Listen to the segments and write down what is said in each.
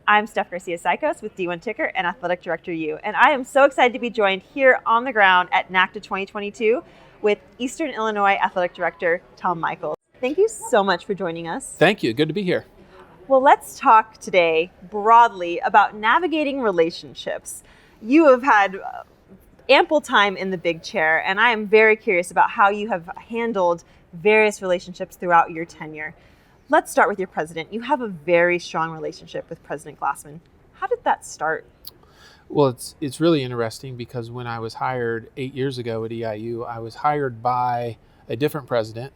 I'm Steph Garcia Cichosz with D1 Ticker and AthleticDirectorU, and I am so excited to be joined here on the ground at NACDA 2022 with Eastern Illinois Athletic Director Tom Michaels. Thank you so much for joining us. Thank you. Good to be here. Well, let's talk today broadly about navigating relationships. You have had ample time in the big chair, and I am very curious about how you have handled various relationships throughout your tenure. Let's start with your president. You have a very strong relationship with President Glassman. How did that start? Well, it's really interesting because when I was hired 8 years ago at EIU, I was hired by a different president,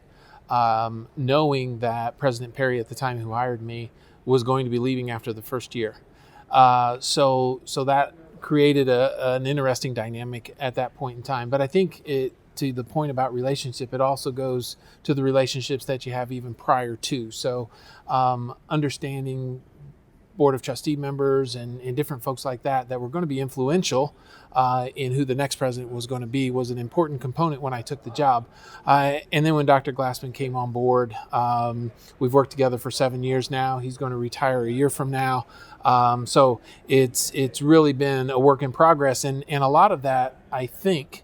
knowing that President Perry at the time who hired me was going to be leaving after the first year. So that created an interesting dynamic at that point in time. But I think to the point about relationship, it also goes to the relationships that you have even prior to. So understanding Board of Trustee members and different folks like that were going to be influential in who the next president was going to be was an important component when I took the job. And then when Dr. Glassman came on board, we've worked together for 7 years now. He's going to retire a year from now. So it's really been a work in progress. And a lot of that, I think,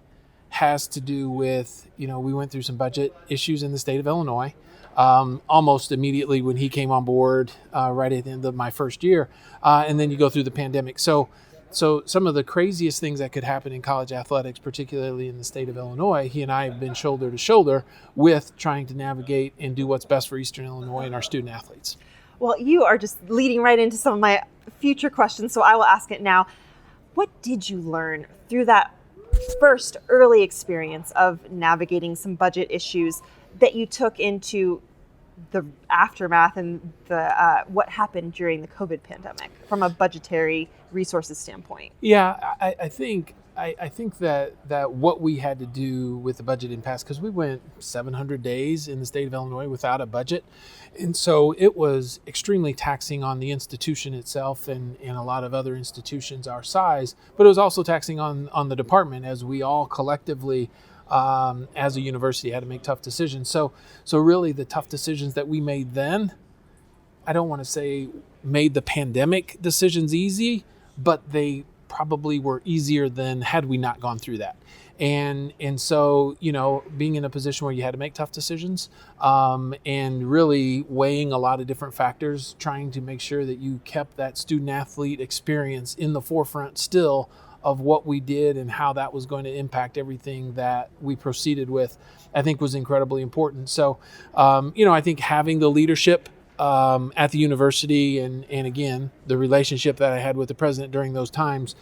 has to do with, we went through some budget issues in the state of Illinois almost immediately when he came on board right at the end of my first year. And then you go through the pandemic. So some of the craziest things that could happen in college athletics, particularly in the state of Illinois, he and I have been shoulder to shoulder with trying to navigate and do what's best for Eastern Illinois and our student athletes. Well, you are just leading right into some of my future questions, so I will ask it now. What did you learn through that first early experience of navigating some budget issues that you took into the aftermath and the what happened during the COVID pandemic from a budgetary resources standpoint? Yeah, I think that what we had to do with the budget impasse, because we went 700 days in the state of Illinois without a budget, and so it was extremely taxing on the institution itself and a lot of other institutions our size, but it was also taxing on the department as we all collectively as a university had to make tough decisions. So really the tough decisions that we made then, I don't want to say made the pandemic decisions easy, but they probably were easier than had we not gone through that. And so, being in a position where you had to make tough decisions and really weighing a lot of different factors, trying to make sure that you kept that student athlete experience in the forefront still of what we did and how that was going to impact everything that we proceeded with, I think was incredibly important. So, I think having the leadership at the university and again, the relationship that I had with the president during those times,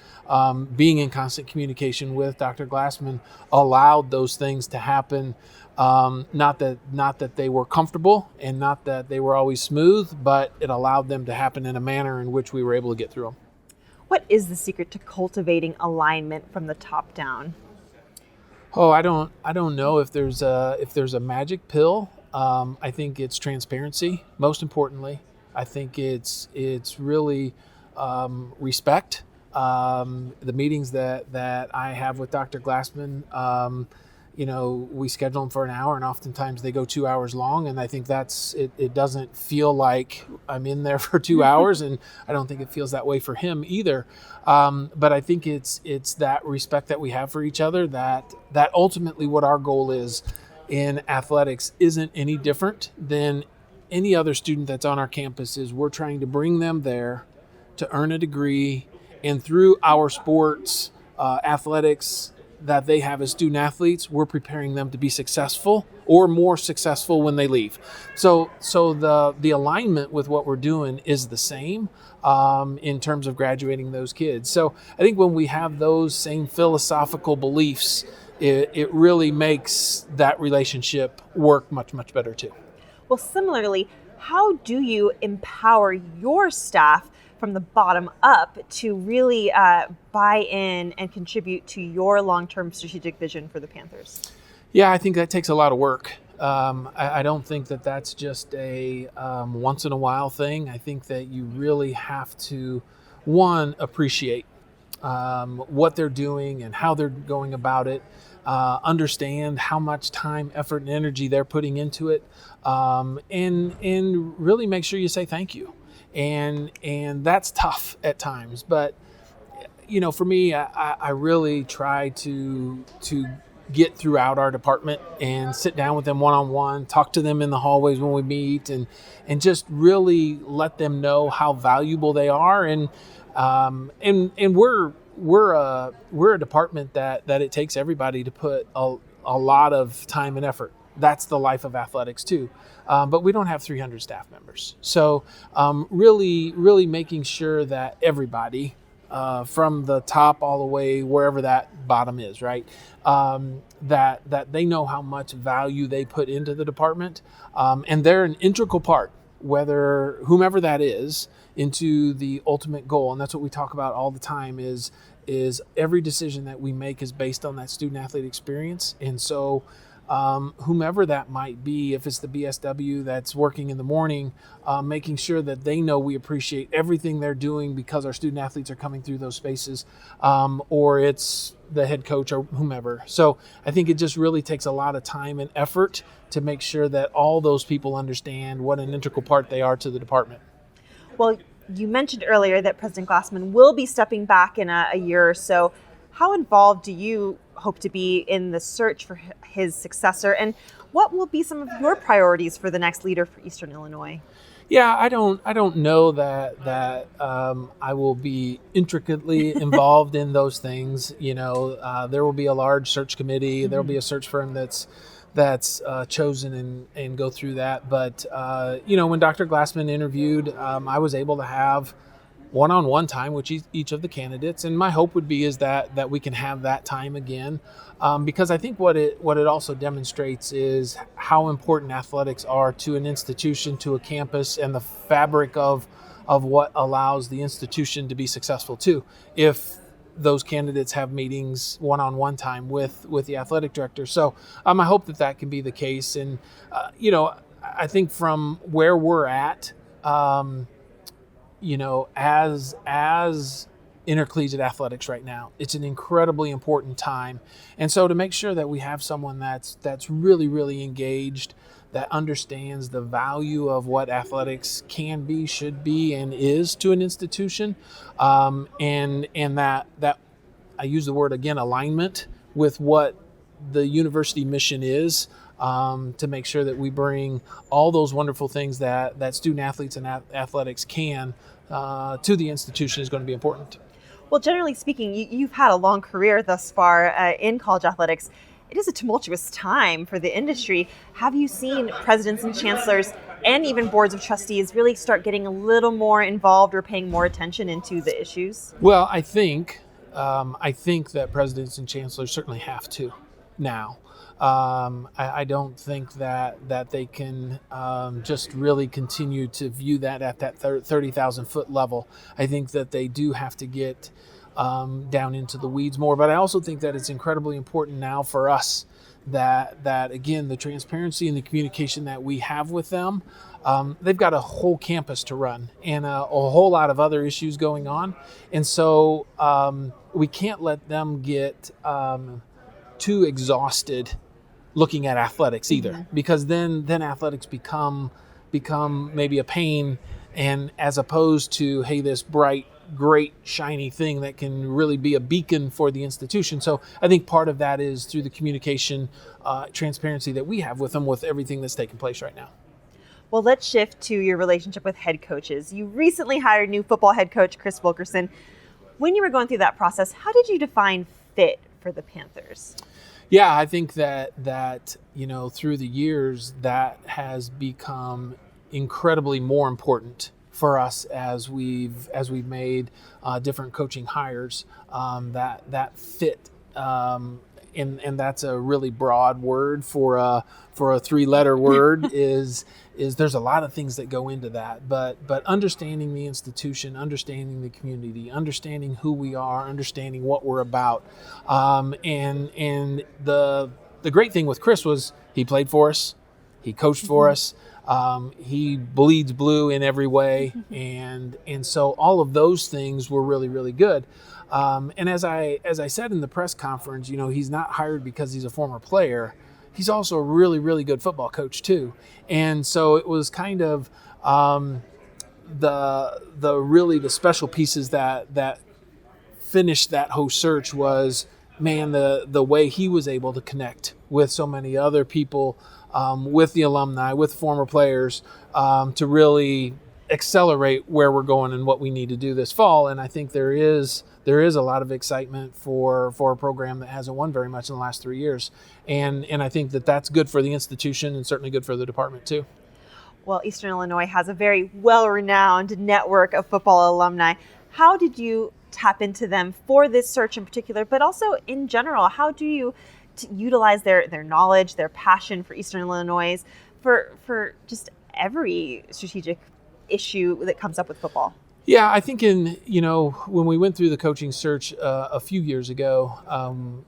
being in constant communication with Dr. Glassman allowed those things to happen. Not that they were comfortable and not that they were always smooth, but it allowed them to happen in a manner in which we were able to get through them. What is the secret to cultivating alignment from the top down? Oh, I don't know if there's a magic pill. I think it's transparency. Most importantly, I think it's really respect. The meetings that I have with Dr. Glassman, we schedule them for an hour, and oftentimes they go 2 hours long. And I think it doesn't feel like I'm in there for 2 hours, and I don't think it feels that way for him either. But I think it's that respect that we have for each other that ultimately what our goal is in athletics isn't any different than any other student that's on our campus. Is we're trying to bring them there to earn a degree, and through our sports, athletics that they have as student athletes, we're preparing them to be successful or more successful when they leave. So the alignment with what we're doing is the same in terms of graduating those kids. So I think when we have those same philosophical beliefs, it really makes that relationship work much, much better too. Well, similarly, how do you empower your staff from the bottom up to really buy in and contribute to your long-term strategic vision for the Panthers? Yeah, I think that takes a lot of work. I don't think that that's just a once in a while thing. I think that you really have to, one, appreciate what they're doing and how they're going about it, understand how much time, effort, and energy they're putting into it, and really make sure you say thank you. and that's tough at times. But for me, I really try to get throughout our department and sit down with them one-on-one, talk to them in the hallways when we meet, and just really let them know how valuable they are. And we're a department that it takes everybody to put a lot of time and effort. That's the life of athletics too. But we don't have 300 staff members. So really making sure that everybody, from the top all the way wherever that bottom is, right? That they know how much value they put into the department, and they're an integral part, whether whomever that is, into the ultimate goal. And that's what we talk about all the time is every decision that we make is based on that student athlete experience. And so whomever that might be, if it's the BSW that's working in the morning, making sure that they know we appreciate everything they're doing because our student athletes are coming through those spaces, or it's the head coach or whomever. So I think it just really takes a lot of time and effort to make sure that all those people understand what an integral part they are to the department. Well, you mentioned earlier that President Glassman will be stepping back in a year or so. How involved do you hope to be in the search for his successor, and what will be some of your priorities for the next leader for Eastern Illinois? Yeah, I don't know that I will be intricately involved in those things. There will be a large search committee. Mm-hmm. There will be a search firm that's chosen and go through that. But when Dr. Glassman interviewed, I was able to have one-on-one time with each of the candidates, and my hope would be is that we can have that time again, because I think what it also demonstrates is how important athletics are to an institution, to a campus, and the fabric of what allows the institution to be successful too. If those candidates have meetings one-on-one time with the athletic director, so I hope that can be the case. And I think from where we're at, as intercollegiate athletics right now, it's an incredibly important time. And so to make sure that we have someone that's really, really engaged, that understands the value of what athletics can be, should be, and is to an institution, and that I use the word again, alignment with what the university mission is, to make sure that we bring all those wonderful things that student athletes and athletics can to the institution is going to be important. Well, generally speaking, you've had a long career thus far in college athletics. It is a tumultuous time for the industry. Have you seen presidents and chancellors and even boards of trustees really start getting a little more involved or paying more attention into the issues? Well, I think that presidents and chancellors certainly have to now. I don't think that they can just really continue to view that at that 30,000 foot level. I think that they do have to get down into the weeds more. But I also think that it's incredibly important now for us that again, the transparency and the communication that we have with them. They've got a whole campus to run and a whole lot of other issues going on. And so we can't let them get too exhausted looking at athletics either, mm-hmm. because then athletics become maybe a pain, and as opposed to, hey, this bright, great, shiny thing that can really be a beacon for the institution. So I think part of that is through the communication, transparency that we have with them with everything that's taking place right now. Well, let's shift to your relationship with head coaches. You recently hired new football head coach Chris Wilkerson. When you were going through that process, how did you define fit for the Panthers? Yeah, I think that through the years that has become incredibly more important for us as we've made different coaching hires. That fit, and that's a really broad word for a 3-letter word. is there's a lot of things that go into that, but understanding the institution, understanding the community, understanding who we are, understanding what we're about, and the great thing with Chris was he played for us, he coached for us, he bleeds blue in every way, and so all of those things were really, really good. And as I said in the press conference, he's not hired because he's a former player. He's also a really, really good football coach too. And so it was kind of the special pieces that finished that whole search was, man, the way he was able to connect with so many other people, with the alumni, with former players, to really accelerate where we're going and what we need to do this fall. And I think there is a lot of excitement for a program that hasn't won very much in the last 3 years. And I think that's good for the institution and certainly good for the department too. Well, Eastern Illinois has a very well-renowned network of football alumni. How did you tap into them for this search in particular, but also in general? How do you utilize their knowledge, their passion for Eastern Illinois, for just every strategic issue that comes up with football? Yeah, I think when we went through the coaching search a few years ago,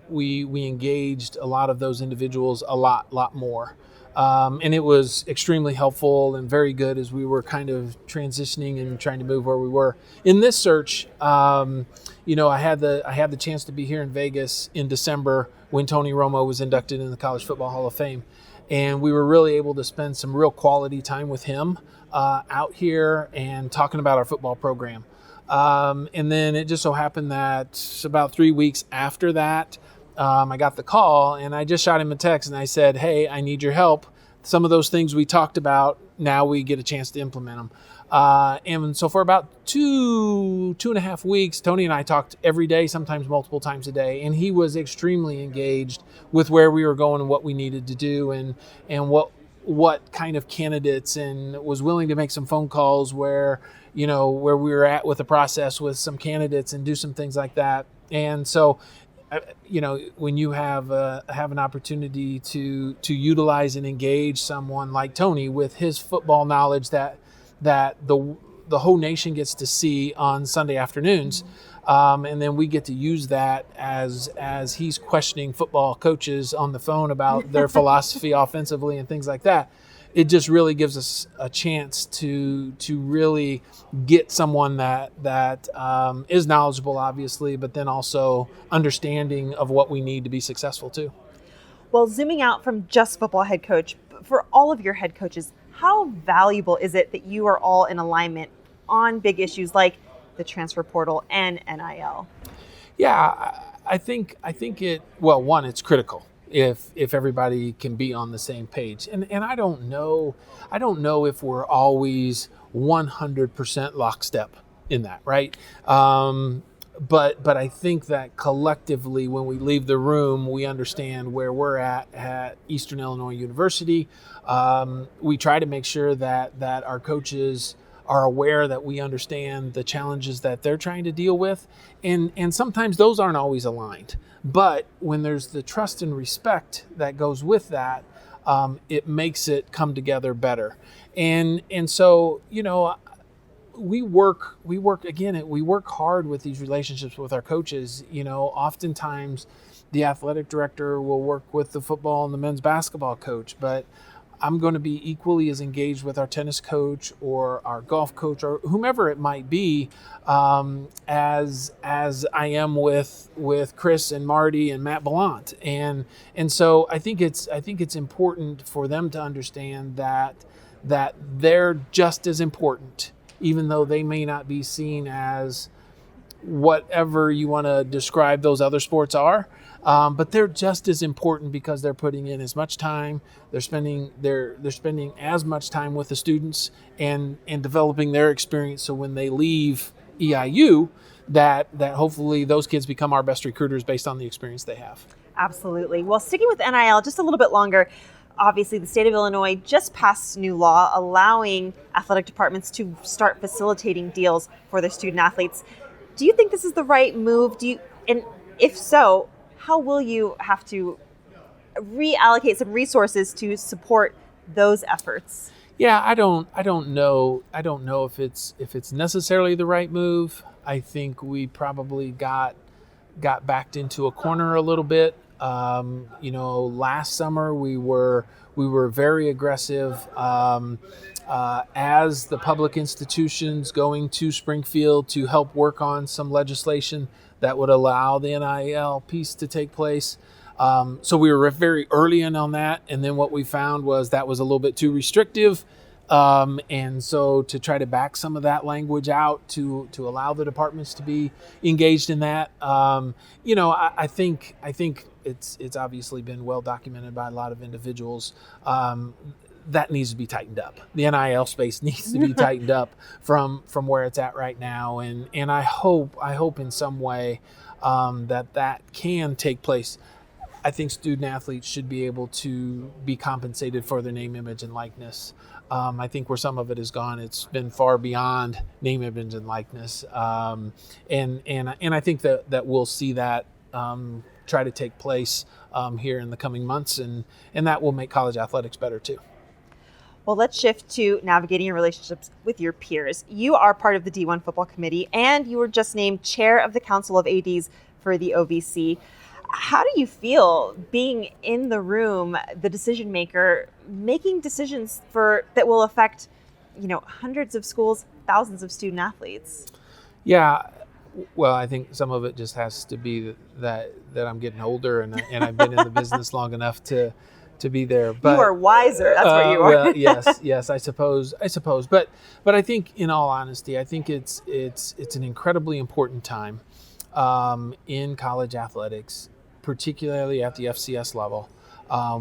we engaged a lot of those individuals a lot more. And it was extremely helpful and very good as we were kind of transitioning and trying to move where we were. In this search, I had the chance to be here in Vegas in December when Tony Romo was inducted in the College Football Hall of Fame. And we were really able to spend some real quality time with him out here and talking about our football program. And then it just so happened that about 3 weeks after that, I got the call and I just shot him a text and I said, hey, I need your help. Some of those things we talked about, now we get a chance to implement them. And so for about two and a half weeks, Tony and I talked every day, sometimes multiple times a day. And he was extremely engaged with where we were going and what we needed to do and what kind of candidates, and was willing to make some phone calls where we were at with the process with some candidates and do some things like that. And so, when you have an opportunity to utilize and engage someone like Tony with his football knowledge that the whole nation gets to see on Sunday afternoons, and then we get to use that as he's questioning football coaches on the phone about their philosophy offensively and things like that. It just really gives us a chance to really get someone that is knowledgeable, obviously, but then also understanding of what we need to be successful too. Well, zooming out from just football head coach, for all of your head coaches, how valuable is it that you are all in alignment on big issues like the transfer portal and NIL? Yeah, I think it's critical if everybody can be on the same page. And I don't know if we're always 100% lockstep in that, right? But I think that collectively, when we leave the room, we understand where we're at Eastern Illinois University. We try to make sure that our coaches are aware that we understand the challenges that they're trying to deal with. And sometimes those aren't always aligned. But when there's the trust and respect that goes with that, it makes it come together better. And so, we work hard with these relationships with our coaches. Oftentimes the athletic director will work with the football and the men's basketball coach, but I'm going to be equally as engaged with our tennis coach or our golf coach or whomever it might be, as I am with Chris and Marty and Matt Ballant. And so I think it's important for them to understand that they're just as important, even though they may not be seen as whatever you want to describe those other sports are. But they're just as important because they're putting in as much time. They're spending as much time with the students and developing their experience. So when they leave EIU, that hopefully those kids become our best recruiters based on the experience they have. Absolutely. Well, sticking with NIL just a little bit longer, obviously the state of Illinois just passed new law allowing athletic departments to start facilitating deals for their student athletes. Do you think this is the right move? And if so, how will you have to reallocate some resources to support those efforts? Yeah, I don't know if it's necessarily the right move. I think we probably got backed into a corner a little bit. Last summer we were very aggressive as the public institutions going to Springfield to help work on some legislation that would allow the NIL piece to take place. So we were very early in on that. And then what we found was that was a little bit too restrictive And so to try to back some of that language out to allow the departments to be engaged in that, I think it's obviously been well documented by a lot of individuals. That needs to be tightened up. The NIL space needs to be tightened up from where it's at right now, and I hope in some way that can take place. I think student athletes should be able to be compensated for their name, image, and likeness. I think where some of it has gone, it's been far beyond name, image, and likeness, and I think that we'll see that try to take place here in the coming months, and that will make college athletics better too. Well, let's shift to navigating your relationships with your peers. You are part of the D1 football committee, and you were just named chair of the Council of ADs for the OVC. How do you feel being in the room, the decision maker, making decisions that will affect, hundreds of schools, thousands of student athletes? Yeah, well, I think some of it just has to be that I'm getting older and I've been in the business long enough to be there. But you are wiser. That's what you are. Well, yes, I suppose. But I think, in all honesty, I think it's an incredibly important time in college athletics, particularly at the FCS level,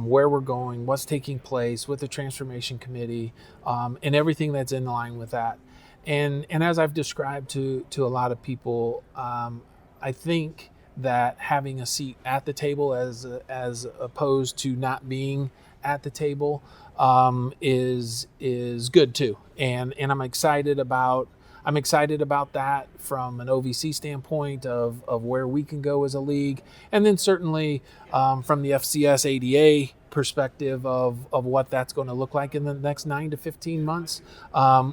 where we're going, what's taking place with the transformation committee, and everything that's in line with that. And as I've described to a lot of people, I think that having a seat at the table as opposed to not being at the table is good too. And I'm excited about that from an OVC standpoint of where we can go as a league, and then certainly from the FCS ADA perspective of what that's going to look like in the next 9 to 15 months.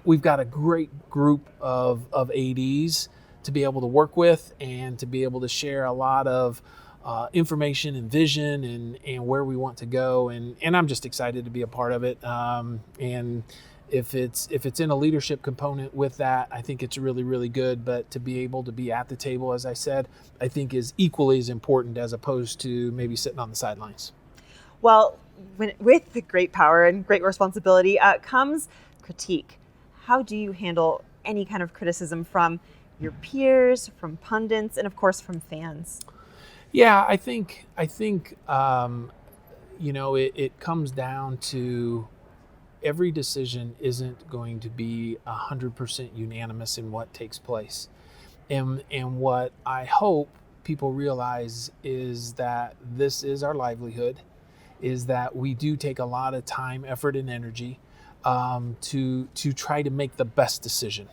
We've got a great group of ADs to be able to work with and to be able to share a lot of information and vision and where we want to go. And I'm just excited to be a part of it. And if it's in a leadership component with that, I think it's really, really good. But to be able to be at the table, as I said, I think is equally as important as opposed to maybe sitting on the sidelines. Well, with the great power and great responsibility comes critique. How do you handle any kind of criticism from your peers, from pundits, and of course from fans? Yeah, I think it comes down to every decision isn't going to be 100% unanimous in what takes place. And what I hope people realize is that this is our livelihood, is that we do take a lot of time, effort, and energy to try to make the best decision.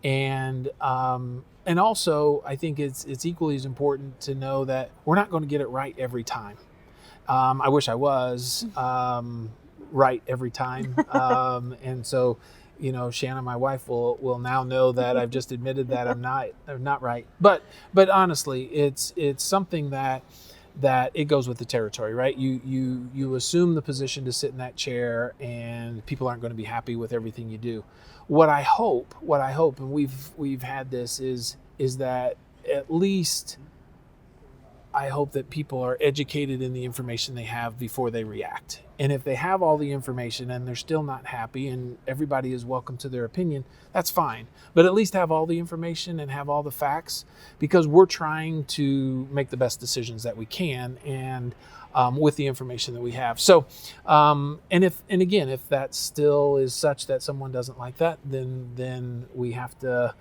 And also, I think it's equally as important to know that we're not going to get it right every time. I wish I was right every time. And so, Shannon, my wife, will now know that I've just admitted that I'm not right. But honestly, it's something that it goes with the territory, right? You assume the position to sit in that chair, and people aren't going to be happy with everything you do. What I hope, and we've had this is that at least I hope that people are educated in the information they have before they react. And if they have all the information and they're still not happy, and everybody is welcome to their opinion, that's fine. But at least have all the information and have all the facts, because we're trying to make the best decisions that we can, and with the information that we have. So, if that still is such that someone doesn't like that, then we have to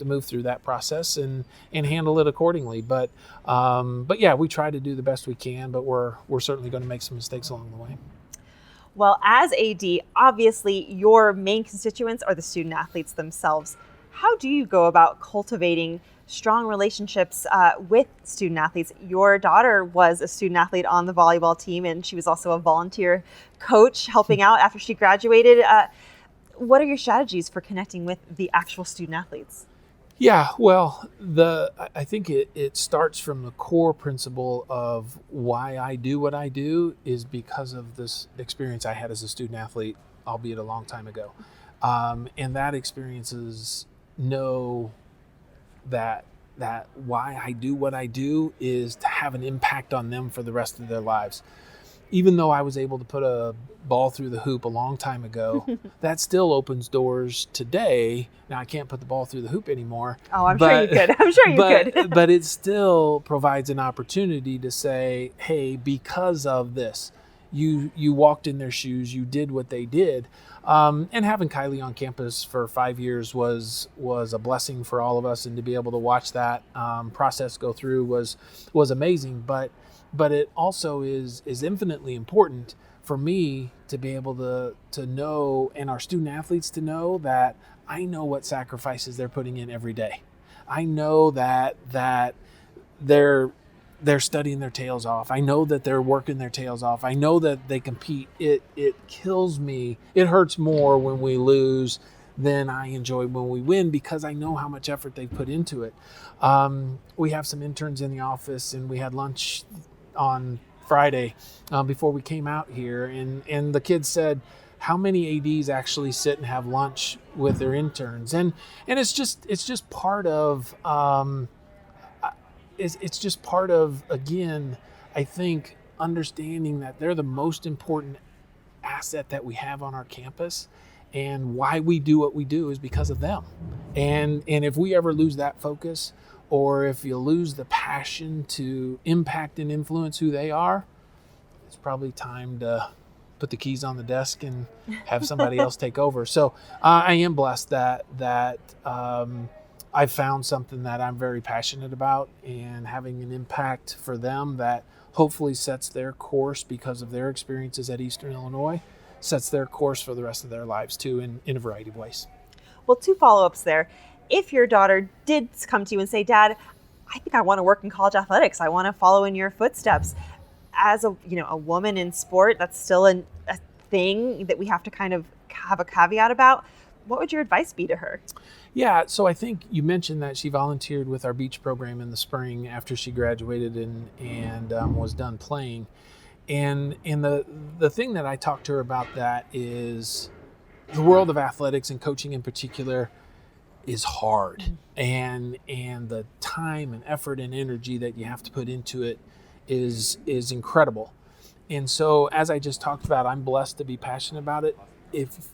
move through that process and handle it accordingly. But yeah, we try to do the best we can, but we're certainly going to make some mistakes along the way. Well, as AD, obviously your main constituents are the student athletes themselves. How do you go about cultivating strong relationships with student athletes? Your daughter was a student athlete on the volleyball team, and she was also a volunteer coach helping out after she graduated. What are your strategies for connecting with the actual student athletes? Yeah, well, I think it starts from the core principle of why I do what I do is because of this experience I had as a student athlete, albeit a long time ago. And that experiences know that why I do what I do is to have an impact on them for the rest of their lives. even though I was able to put a ball through the hoop a long time ago, that still opens doors today. Now I can't put the ball through the hoop anymore. Oh, I'm sure you could. I'm sure you could. But it still provides an opportunity to say, hey, because of this, you walked in their shoes, you did what they did. And having Kylie on campus for 5 years was a blessing for all of us, and to be able to watch that process go through was amazing. But it also is infinitely important for me to be able to know, and our student athletes to know, that I know what sacrifices they're putting in every day. I know that they're studying their tails off. I know that they're working their tails off. I know that they compete. It kills me. It hurts more when we lose than I enjoy when we win, because I know how much effort they've put into it. We have some interns in the office, and we had lunch on Friday before we came out here, and the kids said, how many ADs actually sit and have lunch with their interns? And it's just part of it's just part of, again, I think, understanding that they're the most important asset that we have on our campus, and why we do what we do is because of them. And if we ever lose that focus, or if you lose the passion to impact and influence who they are, it's probably time to put the keys on the desk and have somebody else take over. So I am blessed that I've found something that I'm very passionate about, and having an impact for them that hopefully sets their course, because of their experiences at Eastern Illinois, sets their course for the rest of their lives too, in a variety of ways. Well, 2 follow-ups there. If your daughter did come to you and say, Dad, I think I want to work in college athletics, I want to follow in your footsteps, as a woman in sport, that's still a thing that we have to kind of have a caveat about. What would your advice be to her? Yeah, so I think you mentioned that she volunteered with our beach program in the spring after she graduated and was done playing. And the thing that I talked to her about that is the world of athletics, and coaching in particular, is hard. And the time and effort and energy that you have to put into it is incredible. And so, as I just talked about, I'm blessed to be passionate about it.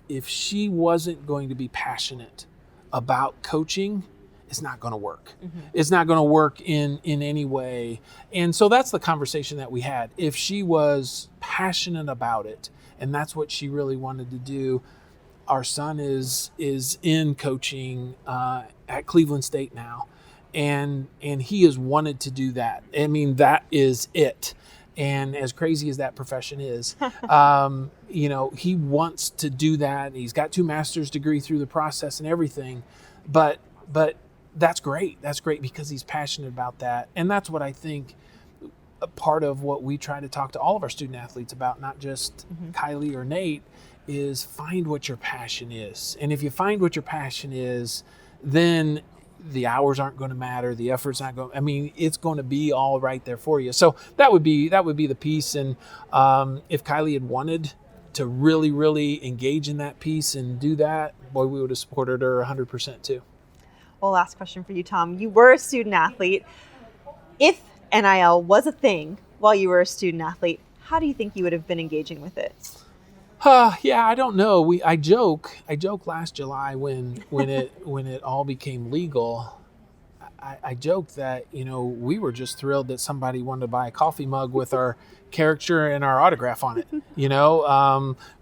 If she wasn't going to be passionate about coaching, it's not going to work. Mm-hmm. It's not going to work in any way. And so that's the conversation that we had. If she was passionate about it, and that's what she really wanted to do. Our son is in coaching at Cleveland State now, and he has wanted to do that. I mean, that is it. And as crazy as that profession is, he wants to do that. He's got 2 master's degree through the process and everything, but that's great. That's great because he's passionate about that. And that's what I think a part of what we try to talk to all of our student athletes about, not just Kylie or Nate, is find what your passion is. And if you find what your passion is, then the hours aren't going to matter. The effort's not going, it's going to be all right there for you. So that would be the piece. And if Kylie had wanted to really, really engage in that piece and do that, boy, we would have supported her 100% too. Well, last question for you, Tom. You were a student athlete. If NIL was a thing while you were a student athlete, how do you think you would have been engaging with it? Yeah, I don't know. I joke last July when it all became legal. I joked that, we were just thrilled that somebody wanted to buy a coffee mug with our caricature and our autograph on it. We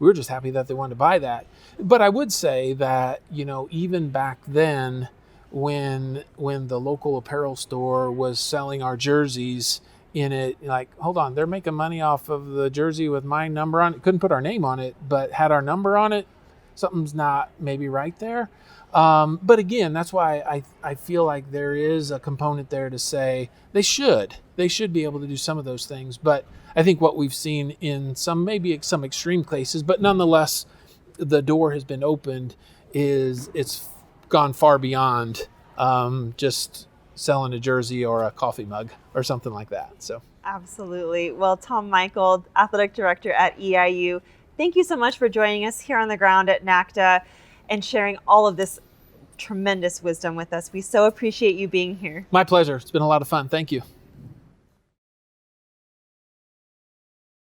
were just happy that they wanted to buy that. But I would say that, even back then, when the local apparel store was selling our jerseys in it, like, hold on, they're making money off of the jersey with my number on it. Couldn't put our name on it, but had our number on it. Something's not maybe right there. But again, that's why I feel like there is a component there to say they should be able to do some of those things. But I think what we've seen in some extreme cases, but nonetheless, the door has been opened, it's gone far beyond just selling a jersey or a coffee mug or something like that. So absolutely. Well, Tom Michael, athletic director at EIU, thank you so much for joining us here on the ground at NACDA and sharing all of this tremendous wisdom with us. We so appreciate you being here. My pleasure. It's been a lot of fun. Thank you.